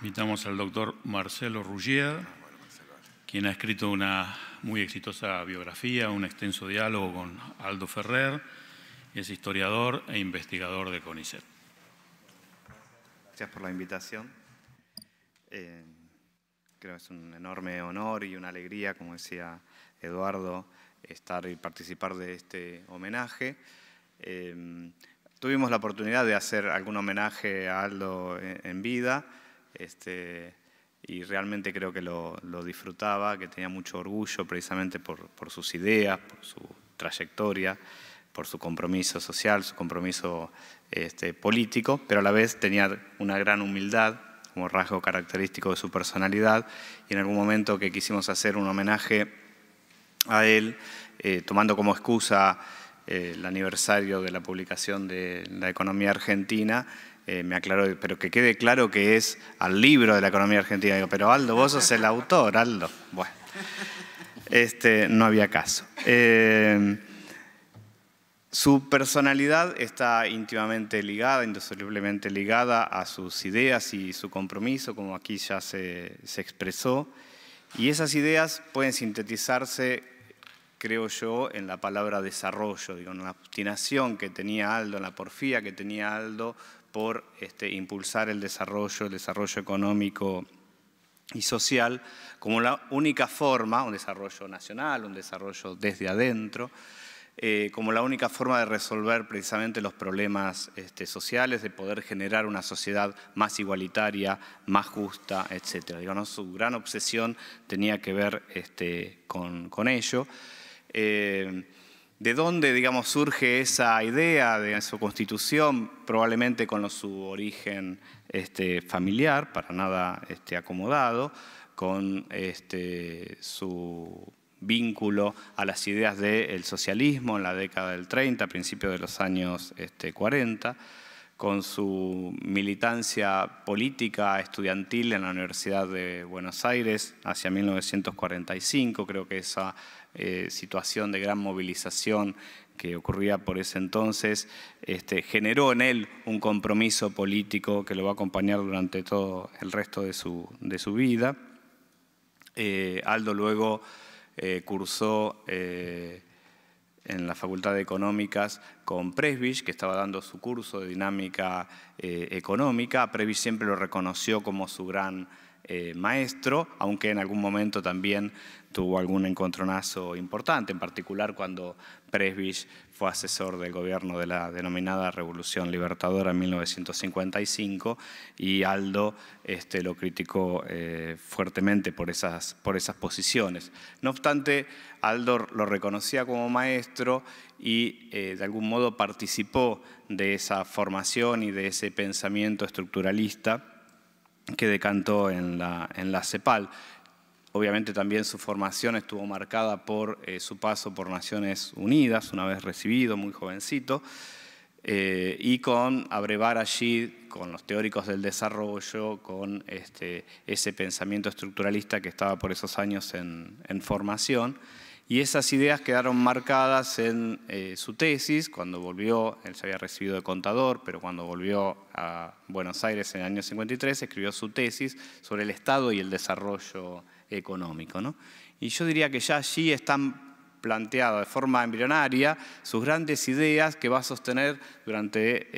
Invitamos al doctor Marcelo Ruggier, quien ha escrito una muy exitosa biografía, un extenso diálogo con Aldo Ferrer, es historiador e investigador de CONICET. Gracias por la invitación. Creo que es un enorme honor y una alegría, como decía Eduardo, estar y participar de este homenaje. Tuvimos la oportunidad de hacer algún homenaje a Aldo en vida, y realmente creo que lo disfrutaba, que tenía mucho orgullo precisamente por sus ideas, por su trayectoria, por su compromiso social, su compromiso político, pero a la vez tenía una gran humildad como rasgo característico de su personalidad, y en algún momento que quisimos hacer un homenaje a él, tomando como excusa el aniversario de la publicación de la economía argentina, me aclaró, pero que quede claro que es al libro de la economía argentina. Digo, pero Aldo, vos sos el autor, Aldo. Bueno, no había caso. Su personalidad está íntimamente ligada, indisolublemente ligada a sus ideas y su compromiso, como aquí ya se expresó. Y esas ideas pueden sintetizarse, creo yo, en la palabra desarrollo, digo, en la obstinación que tenía Aldo, en la porfía que tenía Aldo por impulsar el desarrollo económico y social como la única forma, un desarrollo nacional, un desarrollo desde adentro, como la única forma de resolver precisamente los problemas sociales, de poder generar una sociedad más igualitaria, más justa, etc. Digo, ¿no? Su gran obsesión tenía que ver con ello. ¿De dónde, digamos, surge esa idea de su constitución? Probablemente con su origen familiar, para nada acomodado, con su vínculo a las ideas del socialismo en la década del 30, a principios de los años 40, con su militancia política estudiantil en la Universidad de Buenos Aires hacia 1945. Creo que esa situación de gran movilización que ocurría por ese entonces generó en él un compromiso político que lo va a acompañar durante todo el resto de su vida. Aldo luego cursó en la Facultad de Económicas con Presbich, que estaba dando su curso de dinámica económica. Presbich siempre lo reconoció como su gran maestro, aunque en algún momento también tuvo algún encontronazo importante, en particular cuando Presbich fue asesor del gobierno de la denominada Revolución Libertadora en 1955, y Aldo lo criticó fuertemente por esas posiciones. No obstante, Aldo lo reconocía como maestro y de algún modo participó de esa formación y de ese pensamiento estructuralista que decantó en la CEPAL. Obviamente también su formación estuvo marcada por su paso por Naciones Unidas, una vez recibido, muy jovencito, y con abrevar allí, con los teóricos del desarrollo, con ese pensamiento estructuralista que estaba por esos años en formación. Y esas ideas quedaron marcadas en su tesis, cuando volvió, él se había recibido de contador, pero cuando volvió a Buenos Aires en el año 53, escribió su tesis sobre el Estado y el desarrollo económico, ¿no? Y yo diría que ya allí están planteadas de forma embrionaria sus grandes ideas que va a sostener durante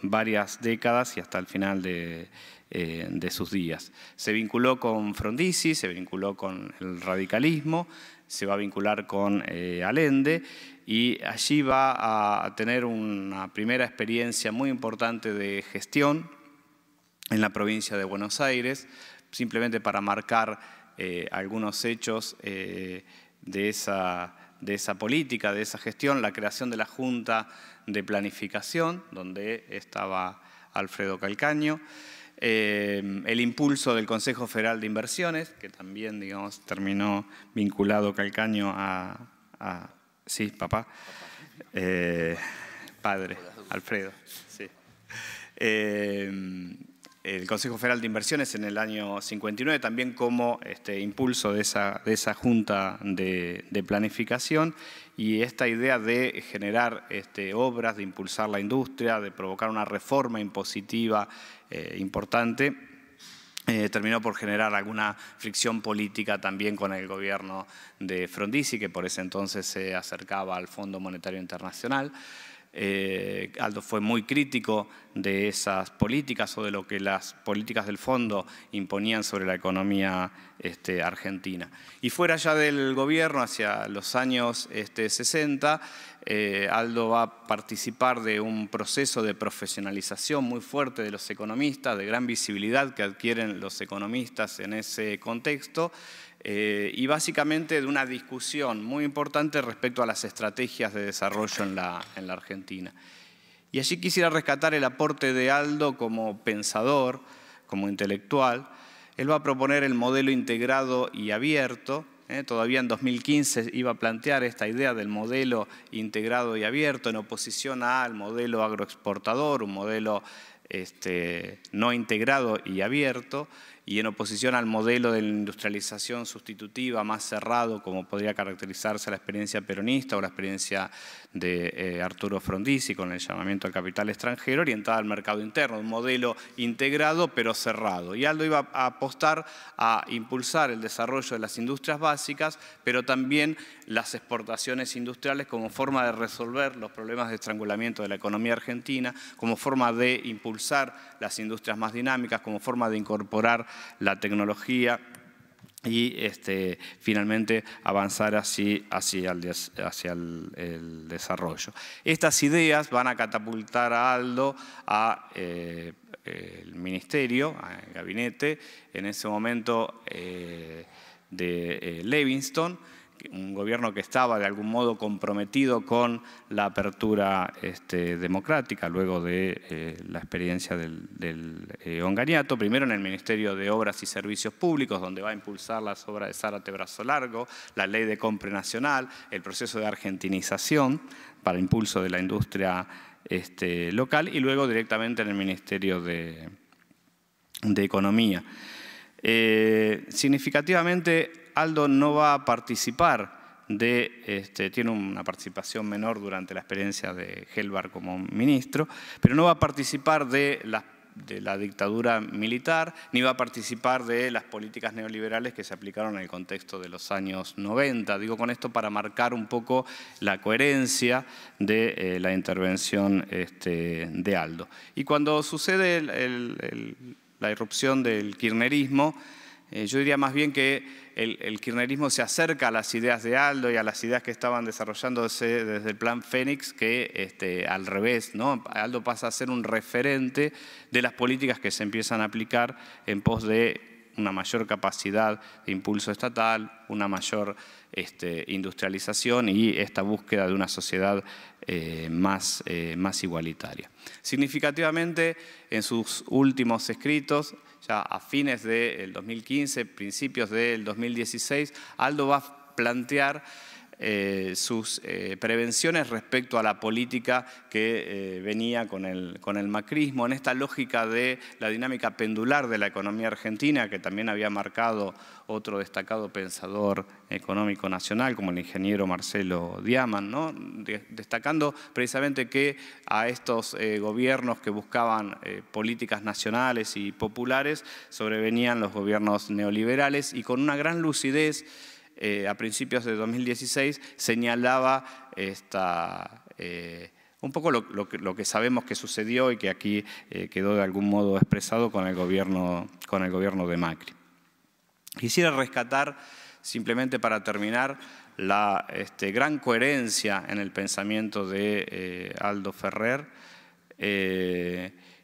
varias décadas y hasta el final de sus días. Se vinculó con Frondizi, se vinculó con el radicalismo, se va a vincular con Allende, y allí va a tener una primera experiencia muy importante de gestión en la provincia de Buenos Aires, simplemente para marcar algunos hechos de esa política, de esa gestión, la creación de la Junta de Planificación, donde estaba Alfredo Calcaño, el impulso del Consejo Federal de Inversiones, que también, digamos, terminó vinculado Calcaño a sí, papá, padre, Alfredo, sí. El Consejo Federal de Inversiones en el año 59, también como impulso de esa Junta de Planificación, y esta idea de generar obras, de impulsar la industria, de provocar una reforma impositiva importante, terminó por generar alguna fricción política también con el gobierno de Frondizi, que por ese entonces se acercaba al Fondo Monetario Internacional. Aldo fue muy crítico de esas políticas o de lo que las políticas del fondo imponían sobre la economía argentina. Y fuera ya del gobierno, hacia los años 60, Aldo va a participar de un proceso de profesionalización muy fuerte de los economistas, de gran visibilidad que adquieren los economistas en ese contexto, y básicamente de una discusión muy importante respecto a las estrategias de desarrollo en la Argentina. Y allí quisiera rescatar el aporte de Aldo como pensador, como intelectual. Él va a proponer el modelo integrado y abierto. Todavía en 2015 iba a plantear esta idea del modelo integrado y abierto en oposición al modelo agroexportador, un modelo no integrado y abierto, y en oposición al modelo de la industrialización sustitutiva más cerrado, como podría caracterizarse la experiencia peronista o la experiencia de Arturo Frondizi con el llamamiento al capital extranjero, orientada al mercado interno, un modelo integrado pero cerrado. Y Aldo iba a apostar a impulsar el desarrollo de las industrias básicas, pero también las exportaciones industriales como forma de resolver los problemas de estrangulamiento de la economía argentina, como forma de impulsar las industrias más dinámicas, como forma de incorporar la tecnología y finalmente avanzar así hacia el desarrollo. Estas ideas van a catapultar a Aldo al ministerio, al gabinete, en ese momento de Levingston, un gobierno que estaba de algún modo comprometido con la apertura democrática, luego de la experiencia del Onganiato, primero en el Ministerio de Obras y Servicios Públicos, donde va a impulsar las obras de Zárate Brazo Largo, la ley de compra nacional, el proceso de argentinización para impulso de la industria local, y luego directamente en el Ministerio de Economía. Significativamente, Aldo no va a participar tiene una participación menor durante la experiencia de Helbar como ministro, pero no va a participar de la dictadura militar, ni va a participar de las políticas neoliberales que se aplicaron en el contexto de los años 90. Digo con esto para marcar un poco la coherencia de la intervención de Aldo. Y cuando sucede la irrupción del kirchnerismo, yo diría más bien que el kirchnerismo se acerca a las ideas de Aldo y a las ideas que estaban desarrollándose desde el Plan Fénix, que al revés, ¿no? Aldo pasa a ser un referente de las políticas que se empiezan a aplicar en pos de una mayor capacidad de impulso estatal, una mayor industrialización y esta búsqueda de una sociedad más igualitaria. Significativamente, en sus últimos escritos, ya a fines del 2015, principios del 2016, Aldo va a plantear sus prevenciones respecto a la política que venía con el macrismo, en esta lógica de la dinámica pendular de la economía argentina, que también había marcado otro destacado pensador económico nacional, como el ingeniero Marcelo Diamant, ¿no? Destacando precisamente que a estos gobiernos que buscaban políticas nacionales y populares sobrevenían los gobiernos neoliberales, y con una gran lucidez a principios de 2016 señalaba un poco lo que sabemos que sucedió y que aquí quedó de algún modo expresado con el gobierno de Macri. Quisiera rescatar, simplemente para terminar, la gran coherencia en el pensamiento de Aldo Ferrer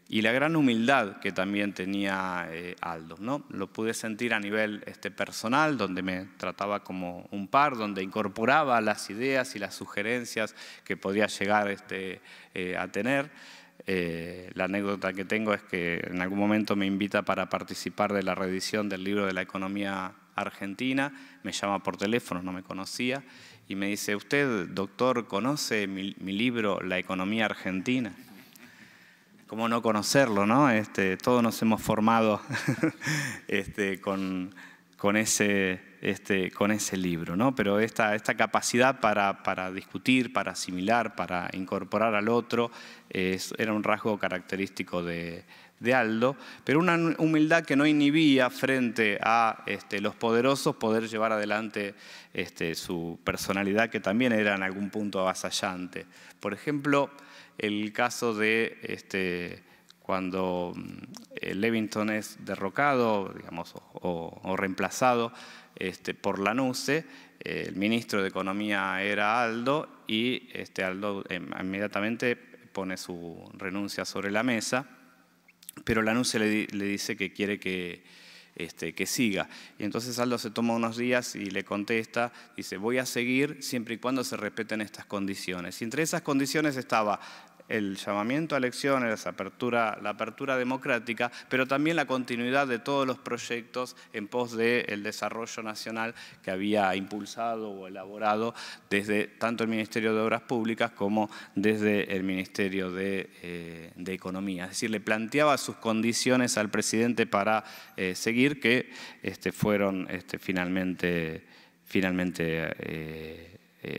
y la gran humildad que también tenía Aldo, ¿no? Lo pude sentir a nivel personal, donde me trataba como un par, donde incorporaba las ideas y las sugerencias que podía llegar a tener. La anécdota que tengo es que en algún momento me invita para participar de la reedición del libro de la economía argentina, me llama por teléfono, no me conocía, y me dice: ¿usted, doctor, conoce mi libro La economía argentina? ¿Cómo no conocerlo, no? Todos nos hemos formado con ese ese libro, ¿no? Pero esta capacidad para discutir, para asimilar, para incorporar al otro, era un rasgo característico de Aldo, pero una humildad que no inhibía frente a los poderosos poder llevar adelante su personalidad, que también era en algún punto avasallante. Por ejemplo, el caso de cuando Levington es derrocado, digamos, o reemplazado por Lanusse, el ministro de Economía era Aldo, y Aldo inmediatamente pone su renuncia sobre la mesa, pero Lanusse le dice que quiere que siga. Y entonces Aldo se toma unos días y le contesta, dice: voy a seguir siempre y cuando se respeten estas condiciones. Y entre esas condiciones estaba el llamamiento a elecciones, la apertura democrática, pero también la continuidad de todos los proyectos en pos del desarrollo nacional que había impulsado o elaborado desde tanto el Ministerio de Obras Públicas como desde el Ministerio de Economía. Es decir, le planteaba sus condiciones al presidente para seguir, que fueron finalmente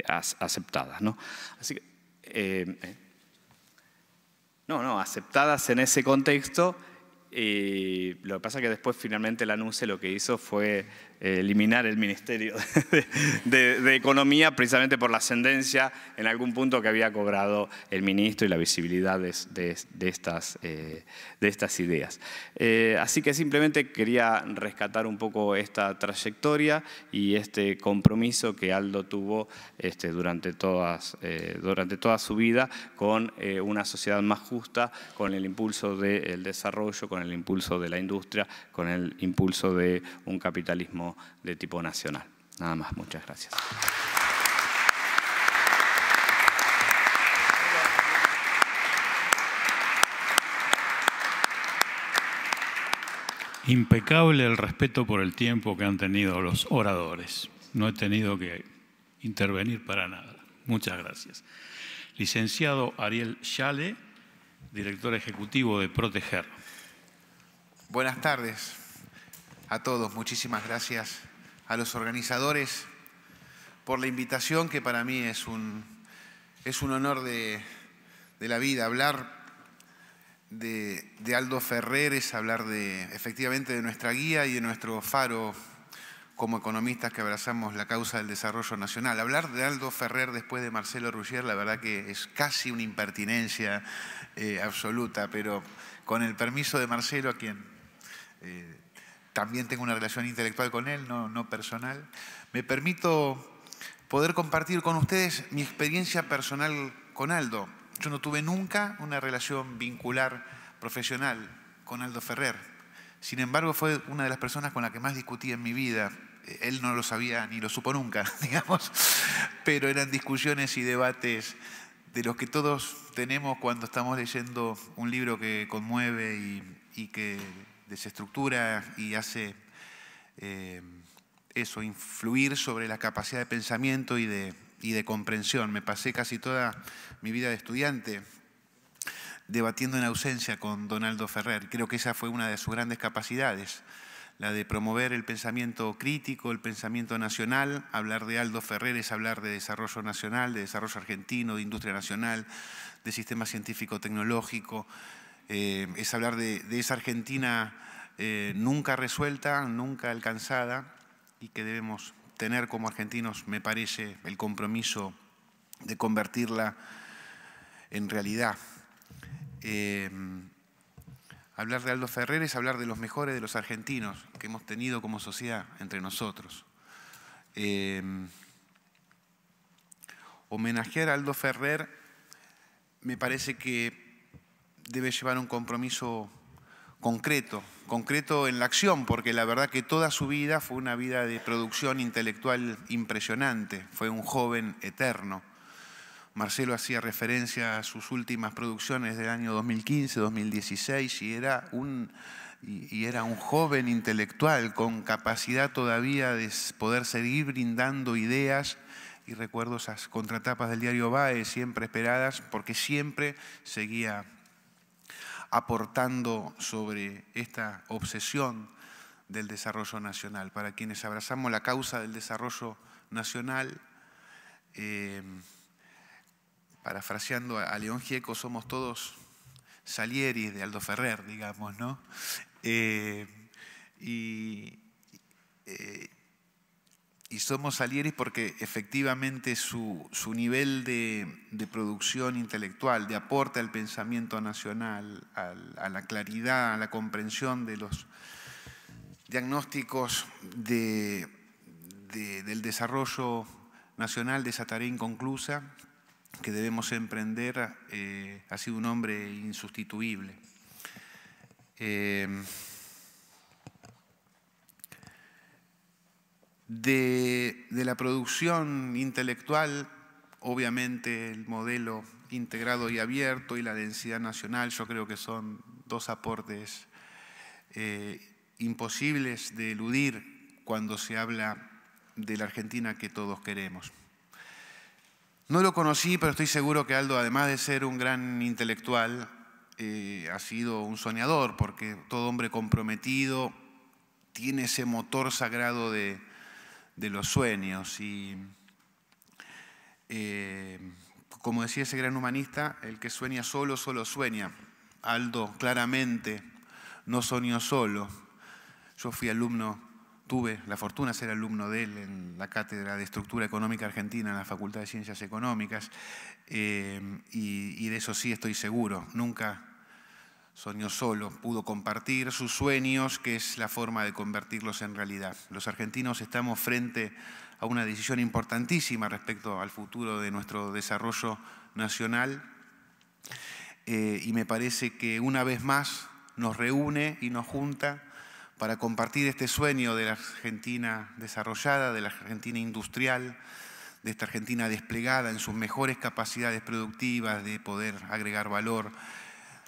aceptadas, ¿no? Así que, aceptadas en ese contexto. Y lo que pasa es que después finalmente Lanusse lo que hizo fue eliminar el Ministerio de Economía, precisamente por la ascendencia en algún punto que había cobrado el ministro y la visibilidad de estas ideas. Así que simplemente quería rescatar un poco esta trayectoria y este compromiso que Aldo tuvo durante toda su vida con una sociedad más justa, con el impulso del desarrollo, con el impulso de la industria, con el impulso de un capitalismo de tipo nacional. Nada más, muchas gracias. Impecable el respeto por el tiempo que han tenido los oradores. No he tenido que intervenir para nada. Muchas gracias. Licenciado Ariel Schale, director ejecutivo de Proteger. Buenas tardes a todos. Muchísimas gracias a los organizadores por la invitación, que para mí es un honor de la vida. Hablar de Aldo Ferrer es hablar efectivamente de nuestra guía y de nuestro faro como economistas que abrazamos la causa del desarrollo nacional. Hablar de Aldo Ferrer después de Marcelo Rougé, la verdad que es casi una impertinencia absoluta, pero con el permiso de Marcelo, a quien también tengo una relación intelectual con él, no personal, me permito poder compartir con ustedes mi experiencia personal con Aldo. Yo no tuve nunca una relación vincular profesional con Aldo Ferrer. Sin embargo, fue una de las personas con la que más discutí en mi vida. Él no lo sabía ni lo supo nunca, digamos, pero eran discusiones y debates de los que todos tenemos cuando estamos leyendo un libro que conmueve y que desestructura y hace influir sobre la capacidad de pensamiento y de comprensión. Me pasé casi toda mi vida de estudiante debatiendo en ausencia con don Aldo Ferrer. Creo que esa fue una de sus grandes capacidades, la de promover el pensamiento crítico, el pensamiento nacional. Hablar de Aldo Ferrer es hablar de desarrollo nacional, de desarrollo argentino, de industria nacional, de sistema científico-tecnológico. Es hablar de esa Argentina nunca resuelta, nunca alcanzada, y que debemos tener como argentinos, me parece, el compromiso de convertirla en realidad. Hablar de Aldo Ferrer es hablar de los mejores de los argentinos que hemos tenido como sociedad entre nosotros. Homenajear a Aldo Ferrer me parece que debe llevar un compromiso concreto en la acción, porque la verdad que toda su vida fue una vida de producción intelectual impresionante. Fue un joven eterno. Marcelo hacía referencia a sus últimas producciones del año 2015, 2016, y era un joven intelectual con capacidad todavía de poder seguir brindando ideas. Y recuerdo esas contratapas del diario BAE siempre esperadas, porque siempre seguía aportando sobre esta obsesión del desarrollo nacional. Para quienes abrazamos la causa del desarrollo nacional, parafraseando a León Gieco, somos todos Salieri de Aldo Ferrer, digamos, ¿no? Y somos Salieri porque efectivamente su nivel de producción intelectual, de aporte al pensamiento nacional, a la claridad, a la comprensión de los diagnósticos del desarrollo nacional, de esa tarea inconclusa que debemos emprender, ha sido un hombre insustituible. De la producción intelectual, obviamente el modelo integrado y abierto y la densidad nacional, yo creo que son dos aportes imposibles de eludir cuando se habla de la Argentina que todos queremos. No lo conocí, pero estoy seguro que Aldo, además de ser un gran intelectual, ha sido un soñador, porque todo hombre comprometido tiene ese motor sagrado de los sueños. Y como decía ese gran humanista, el que sueña solo, solo sueña. Aldo claramente no soñó solo. Yo fui alumno, tuve la fortuna de ser alumno de él en la Cátedra de Estructura Económica Argentina en la Facultad de Ciencias Económicas, y de eso sí estoy seguro. Nunca soñó solo, pudo compartir sus sueños, que es la forma de convertirlos en realidad. Los argentinos estamos frente a una decisión importantísima respecto al futuro de nuestro desarrollo nacional, y me parece que una vez más nos reúne y nos junta para compartir este sueño de la Argentina desarrollada, de la Argentina industrial, de esta Argentina desplegada en sus mejores capacidades productivas de poder agregar valor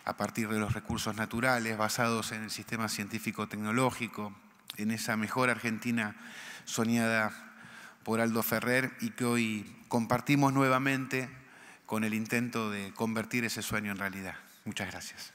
a partir de los recursos naturales basados en el sistema científico-tecnológico, en esa mejor Argentina soñada por Aldo Ferrer y que hoy compartimos nuevamente con el intento de convertir ese sueño en realidad. Muchas gracias.